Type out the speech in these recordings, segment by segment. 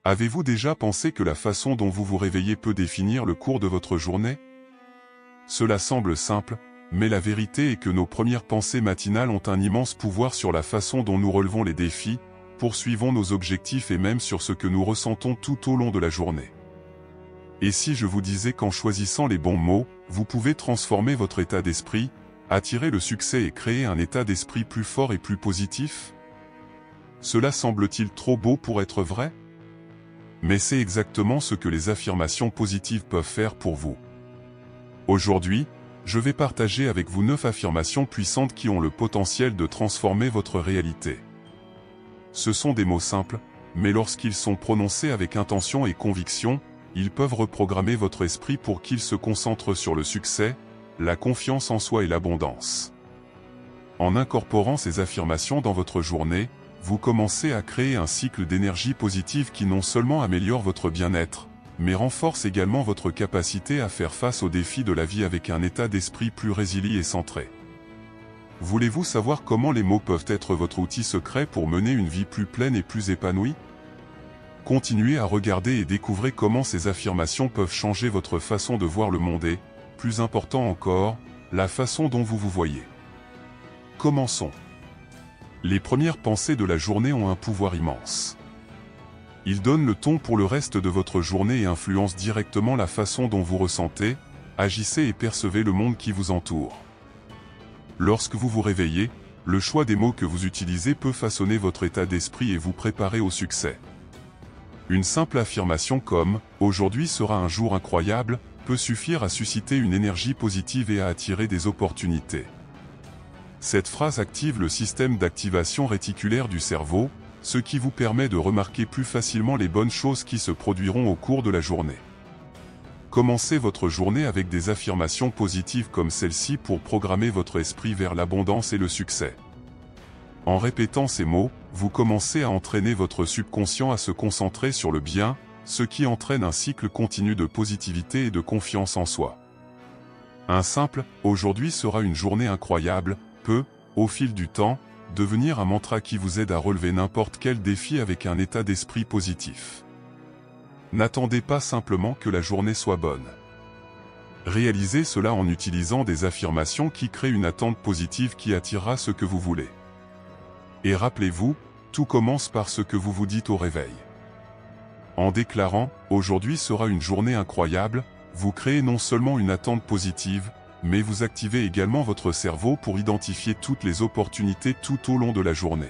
Avez-vous déjà pensé que la façon dont vous vous réveillez peut définir le cours de votre journée? Cela semble simple, mais la vérité est que nos premières pensées matinales ont un immense pouvoir sur la façon dont nous relevons les défis, poursuivons nos objectifs et même sur ce que nous ressentons tout au long de la journée. Et si je vous disais qu'en choisissant les bons mots, vous pouvez transformer votre état d'esprit, attirer le succès et créer un état d'esprit plus fort et plus positif? Cela semble-t-il trop beau pour être vrai? Mais c'est exactement ce que les affirmations positives peuvent faire pour vous. Aujourd'hui, je vais partager avec vous 9 affirmations puissantes qui ont le potentiel de transformer votre réalité. Ce sont des mots simples, mais lorsqu'ils sont prononcés avec intention et conviction, ils peuvent reprogrammer votre esprit pour qu'il se concentre sur le succès, la confiance en soi et l'abondance. En incorporant ces affirmations dans votre journée, vous commencez à créer un cycle d'énergie positive qui non seulement améliore votre bien-être, mais renforce également votre capacité à faire face aux défis de la vie avec un état d'esprit plus résilient et centré. Voulez-vous savoir comment les mots peuvent être votre outil secret pour mener une vie plus pleine et plus épanouie? Continuez à regarder et découvrez comment ces affirmations peuvent changer votre façon de voir le monde et, plus important encore, la façon dont vous vous voyez. Commençons. Les premières pensées de la journée ont un pouvoir immense. Ils donnent le ton pour le reste de votre journée et influencent directement la façon dont vous ressentez, agissez et percevez le monde qui vous entoure. Lorsque vous vous réveillez, le choix des mots que vous utilisez peut façonner votre état d'esprit et vous préparer au succès. Une simple affirmation comme « Aujourd'hui sera un jour incroyable » peut suffire à susciter une énergie positive et à attirer des opportunités. Cette phrase active le système d'activation réticulaire du cerveau, ce qui vous permet de remarquer plus facilement les bonnes choses qui se produiront au cours de la journée. Commencez votre journée avec des affirmations positives comme celle-ci pour programmer votre esprit vers l'abondance et le succès. En répétant ces mots, vous commencez à entraîner votre subconscient à se concentrer sur le bien, ce qui entraîne un cycle continu de positivité et de confiance en soi. Un simple « Aujourd'hui sera une journée incroyable » peut, au fil du temps, devenir un mantra qui vous aide à relever n'importe quel défi avec un état d'esprit positif. N'attendez pas simplement que la journée soit bonne. Réalisez cela en utilisant des affirmations qui créent une attente positive qui attirera ce que vous voulez. Et rappelez-vous, tout commence par ce que vous vous dites au réveil. En déclarant « Aujourd'hui sera une journée incroyable », vous créez non seulement une attente positive, mais vous activez également votre cerveau pour identifier toutes les opportunités tout au long de la journée.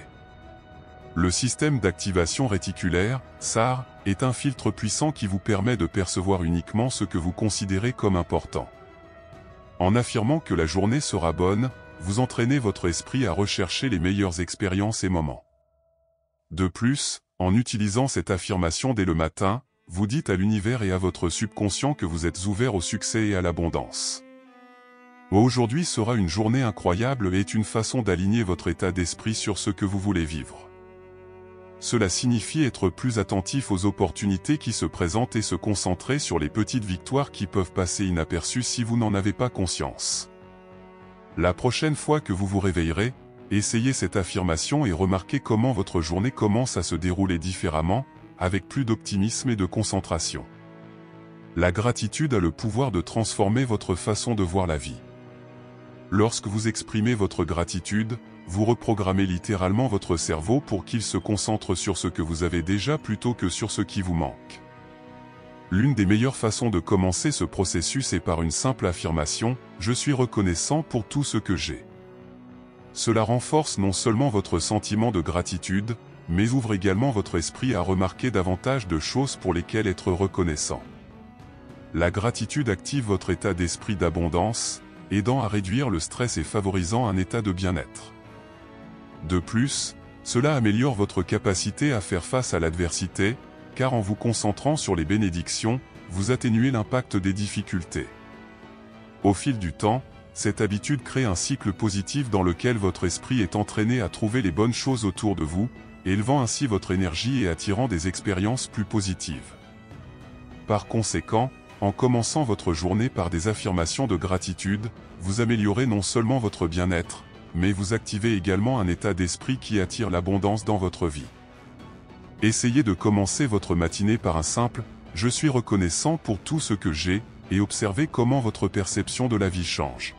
Le système d'activation réticulaire, SAR, est un filtre puissant qui vous permet de percevoir uniquement ce que vous considérez comme important. En affirmant que la journée sera bonne, vous entraînez votre esprit à rechercher les meilleures expériences et moments. De plus, en utilisant cette affirmation dès le matin, vous dites à l'univers et à votre subconscient que vous êtes ouvert au succès et à l'abondance. Aujourd'hui sera une journée incroyable est une façon d'aligner votre état d'esprit sur ce que vous voulez vivre. Cela signifie être plus attentif aux opportunités qui se présentent et se concentrer sur les petites victoires qui peuvent passer inaperçues si vous n'en avez pas conscience. La prochaine fois que vous vous réveillerez, essayez cette affirmation et remarquez comment votre journée commence à se dérouler différemment, avec plus d'optimisme et de concentration. La gratitude a le pouvoir de transformer votre façon de voir la vie. Lorsque vous exprimez votre gratitude, vous reprogrammez littéralement votre cerveau pour qu'il se concentre sur ce que vous avez déjà plutôt que sur ce qui vous manque. L'une des meilleures façons de commencer ce processus est par une simple affirmation « Je suis reconnaissant pour tout ce que j'ai ». Cela renforce non seulement votre sentiment de gratitude, mais ouvre également votre esprit à remarquer davantage de choses pour lesquelles être reconnaissant. La gratitude active votre état d'esprit d'abondance, aidant à réduire le stress et favorisant un état de bien-être. De plus, cela améliore votre capacité à faire face à l'adversité, car en vous concentrant sur les bénédictions, vous atténuez l'impact des difficultés. Au fil du temps, cette habitude crée un cycle positif dans lequel votre esprit est entraîné à trouver les bonnes choses autour de vous, élevant ainsi votre énergie et attirant des expériences plus positives. Par conséquent, en commençant votre journée par des affirmations de gratitude, vous améliorez non seulement votre bien-être, mais vous activez également un état d'esprit qui attire l'abondance dans votre vie. Essayez de commencer votre matinée par un simple « Je suis reconnaissant pour tout ce que j'ai » et observez comment votre perception de la vie change.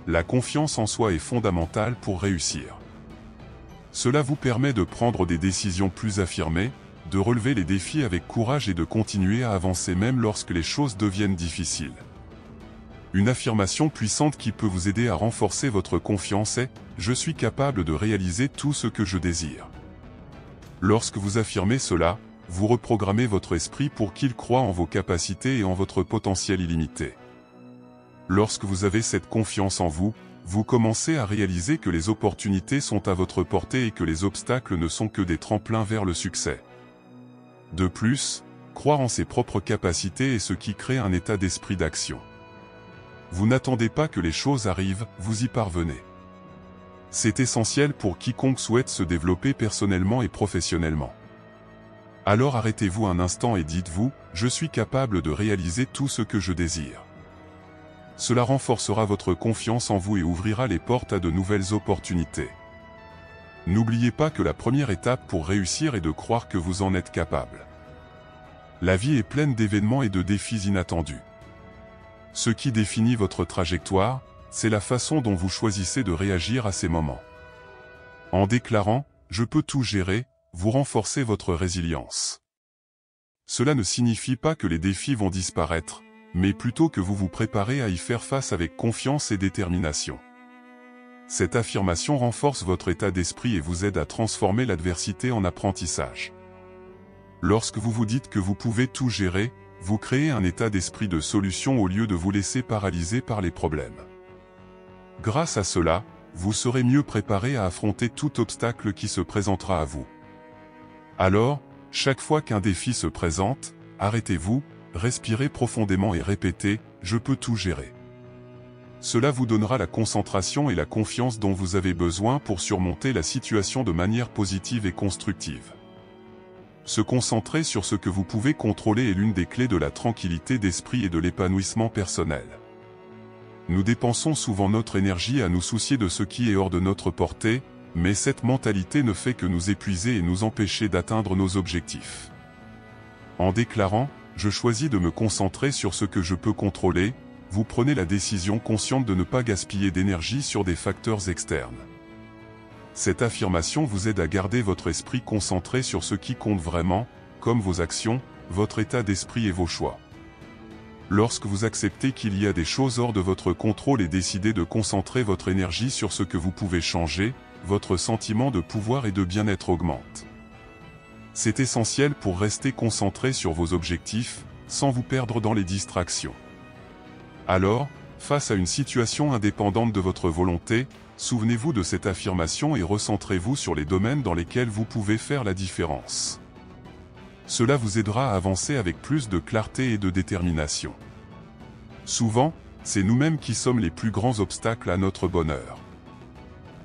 La confiance en soi est fondamentale pour réussir. Cela vous permet de prendre des décisions plus affirmées, de relever les défis avec courage et de continuer à avancer même lorsque les choses deviennent difficiles. Une affirmation puissante qui peut vous aider à renforcer votre confiance est « Je suis capable de réaliser tout ce que je désire ». Lorsque vous affirmez cela, vous reprogrammez votre esprit pour qu'il croie en vos capacités et en votre potentiel illimité. Lorsque vous avez cette confiance en vous, vous commencez à réaliser que les opportunités sont à votre portée et que les obstacles ne sont que des tremplins vers le succès. De plus, croire en ses propres capacités est ce qui crée un état d'esprit d'action. Vous n'attendez pas que les choses arrivent, vous y parvenez. C'est essentiel pour quiconque souhaite se développer personnellement et professionnellement. Alors arrêtez-vous un instant et dites-vous « Je suis capable de réaliser tout ce que je désire ». Cela renforcera votre confiance en vous et ouvrira les portes à de nouvelles opportunités. N'oubliez pas que la première étape pour réussir est de croire que vous en êtes capable. La vie est pleine d'événements et de défis inattendus. Ce qui définit votre trajectoire, c'est la façon dont vous choisissez de réagir à ces moments. En déclarant « Je peux tout gérer », vous renforcez votre résilience. Cela ne signifie pas que les défis vont disparaître, mais plutôt que vous vous préparez à y faire face avec confiance et détermination. Cette affirmation renforce votre état d'esprit et vous aide à transformer l'adversité en apprentissage. Lorsque vous vous dites que vous pouvez tout gérer, vous créez un état d'esprit de solution au lieu de vous laisser paralyser par les problèmes. Grâce à cela, vous serez mieux préparé à affronter tout obstacle qui se présentera à vous. Alors, chaque fois qu'un défi se présente, arrêtez-vous, respirez profondément et répétez « Je peux tout gérer ». Cela vous donnera la concentration et la confiance dont vous avez besoin pour surmonter la situation de manière positive et constructive. Se concentrer sur ce que vous pouvez contrôler est l'une des clés de la tranquillité d'esprit et de l'épanouissement personnel. Nous dépensons souvent notre énergie à nous soucier de ce qui est hors de notre portée, mais cette mentalité ne fait que nous épuiser et nous empêcher d'atteindre nos objectifs. En déclarant « Je choisis de me concentrer sur ce que je peux contrôler », vous prenez la décision consciente de ne pas gaspiller d'énergie sur des facteurs externes. Cette affirmation vous aide à garder votre esprit concentré sur ce qui compte vraiment, comme vos actions, votre état d'esprit et vos choix. Lorsque vous acceptez qu'il y a des choses hors de votre contrôle et décidez de concentrer votre énergie sur ce que vous pouvez changer, votre sentiment de pouvoir et de bien-être augmente. C'est essentiel pour rester concentré sur vos objectifs, sans vous perdre dans les distractions. Alors, face à une situation indépendante de votre volonté, souvenez-vous de cette affirmation et recentrez-vous sur les domaines dans lesquels vous pouvez faire la différence. Cela vous aidera à avancer avec plus de clarté et de détermination. Souvent, c'est nous-mêmes qui sommes les plus grands obstacles à notre bonheur.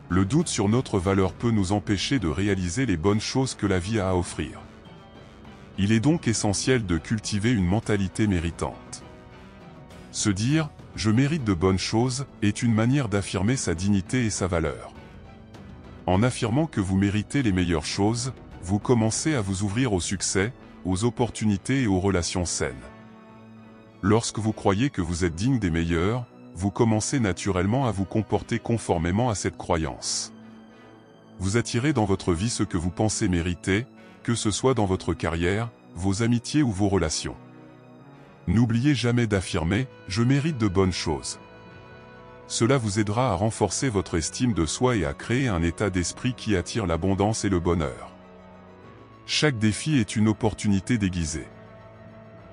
Le doute sur notre valeur peut nous empêcher de réaliser les bonnes choses que la vie a à offrir. Il est donc essentiel de cultiver une mentalité méritante. Se dire « je mérite de bonnes choses » est une manière d'affirmer sa dignité et sa valeur. En affirmant que vous méritez les meilleures choses, vous commencez à vous ouvrir au succès, aux opportunités et aux relations saines. Lorsque vous croyez que vous êtes digne des meilleurs, vous commencez naturellement à vous comporter conformément à cette croyance. Vous attirez dans votre vie ce que vous pensez mériter, que ce soit dans votre carrière, vos amitiés ou vos relations. N'oubliez jamais d'affirmer « je mérite de bonnes choses ». Cela vous aidera à renforcer votre estime de soi et à créer un état d'esprit qui attire l'abondance et le bonheur. Chaque défi est une opportunité déguisée.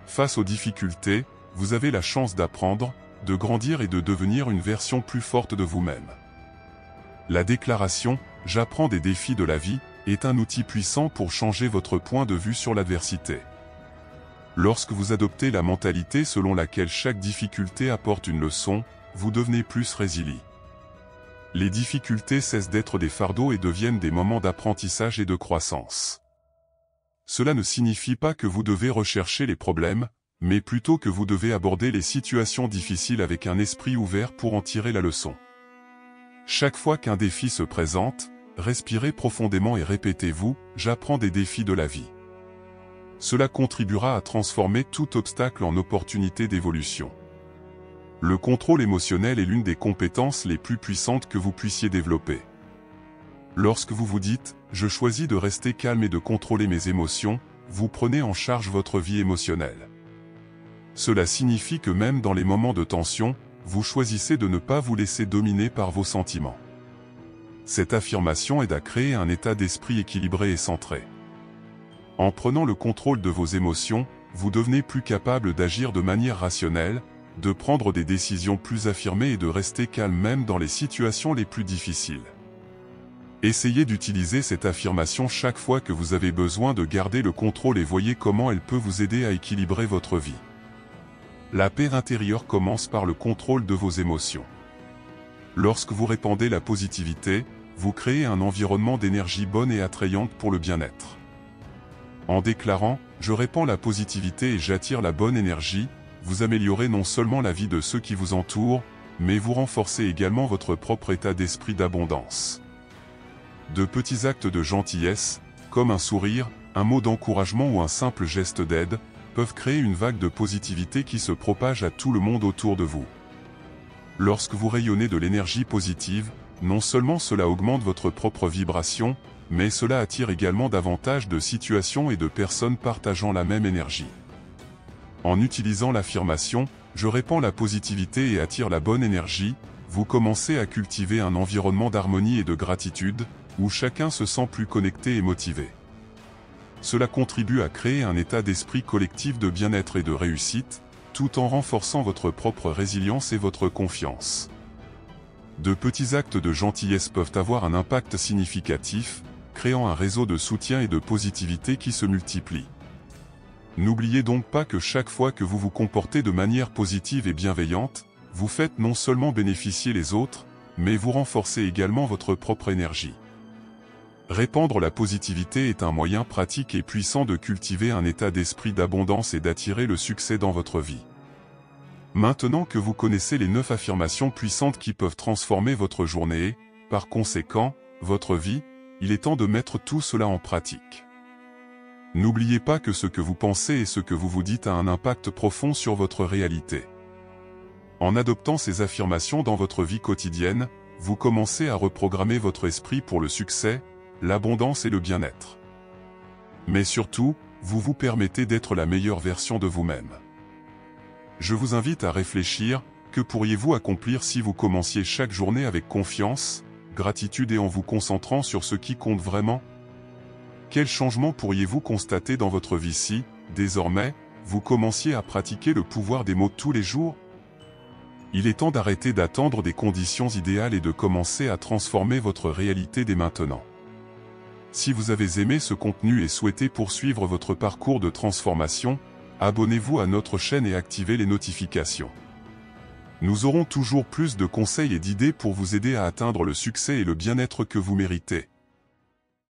Face aux difficultés, vous avez la chance d'apprendre, de grandir et de devenir une version plus forte de vous-même. La déclaration « J'apprends des défis de la vie » est un outil puissant pour changer votre point de vue sur l'adversité. Lorsque vous adoptez la mentalité selon laquelle chaque difficulté apporte une leçon, vous devenez plus résilient. Les difficultés cessent d'être des fardeaux et deviennent des moments d'apprentissage et de croissance. Cela ne signifie pas que vous devez rechercher les problèmes, mais plutôt que vous devez aborder les situations difficiles avec un esprit ouvert pour en tirer la leçon. Chaque fois qu'un défi se présente, respirez profondément et répétez-vous « J'apprends des défis de la vie ». Cela contribuera à transformer tout obstacle en opportunité d'évolution. Le contrôle émotionnel est l'une des compétences les plus puissantes que vous puissiez développer. Lorsque vous vous dites « Je choisis de rester calme et de contrôler mes émotions », vous prenez en charge votre vie émotionnelle. Cela signifie que même dans les moments de tension, vous choisissez de ne pas vous laisser dominer par vos sentiments. Cette affirmation aide à créer un état d'esprit équilibré et centré. En prenant le contrôle de vos émotions, vous devenez plus capable d'agir de manière rationnelle, de prendre des décisions plus affirmées et de rester calme même dans les situations les plus difficiles. Essayez d'utiliser cette affirmation chaque fois que vous avez besoin de garder le contrôle et voyez comment elle peut vous aider à équilibrer votre vie. La paix intérieure commence par le contrôle de vos émotions. Lorsque vous répandez la positivité, vous créez un environnement d'énergie bonne et attrayante pour le bien-être. En déclarant « Je répands la positivité et j'attire la bonne énergie », vous améliorez non seulement la vie de ceux qui vous entourent, mais vous renforcez également votre propre état d'esprit d'abondance. De petits actes de gentillesse, comme un sourire, un mot d'encouragement ou un simple geste d'aide, peuvent créer une vague de positivité qui se propage à tout le monde autour de vous. Lorsque vous rayonnez de l'énergie positive, non seulement cela augmente votre propre vibration, mais cela attire également davantage de situations et de personnes partageant la même énergie. En utilisant l'affirmation « Je répands la positivité et attire la bonne énergie », vous commencez à cultiver un environnement d'harmonie et de gratitude, où chacun se sent plus connecté et motivé. Cela contribue à créer un état d'esprit collectif de bien-être et de réussite, tout en renforçant votre propre résilience et votre confiance. De petits actes de gentillesse peuvent avoir un impact significatif, créant un réseau de soutien et de positivité qui se multiplie. N'oubliez donc pas que chaque fois que vous vous comportez de manière positive et bienveillante, vous faites non seulement bénéficier les autres, mais vous renforcez également votre propre énergie. Répandre la positivité est un moyen pratique et puissant de cultiver un état d'esprit d'abondance et d'attirer le succès dans votre vie. Maintenant que vous connaissez les 9 affirmations puissantes qui peuvent transformer votre journée et, par conséquent, votre vie, il est temps de mettre tout cela en pratique. N'oubliez pas que ce que vous pensez et ce que vous vous dites a un impact profond sur votre réalité. En adoptant ces affirmations dans votre vie quotidienne, vous commencez à reprogrammer votre esprit pour le succès, l'abondance et le bien-être. Mais surtout, vous vous permettez d'être la meilleure version de vous-même. Je vous invite à réfléchir, que pourriez-vous accomplir si vous commenciez chaque journée avec confiance, gratitude et en vous concentrant sur ce qui compte vraiment ? Quel changement pourriez-vous constater dans votre vie si, désormais, vous commenciez à pratiquer le pouvoir des mots tous les jours ? Il est temps d'arrêter d'attendre des conditions idéales et de commencer à transformer votre réalité dès maintenant. Si vous avez aimé ce contenu et souhaitez poursuivre votre parcours de transformation, abonnez-vous à notre chaîne et activez les notifications. Nous aurons toujours plus de conseils et d'idées pour vous aider à atteindre le succès et le bien-être que vous méritez.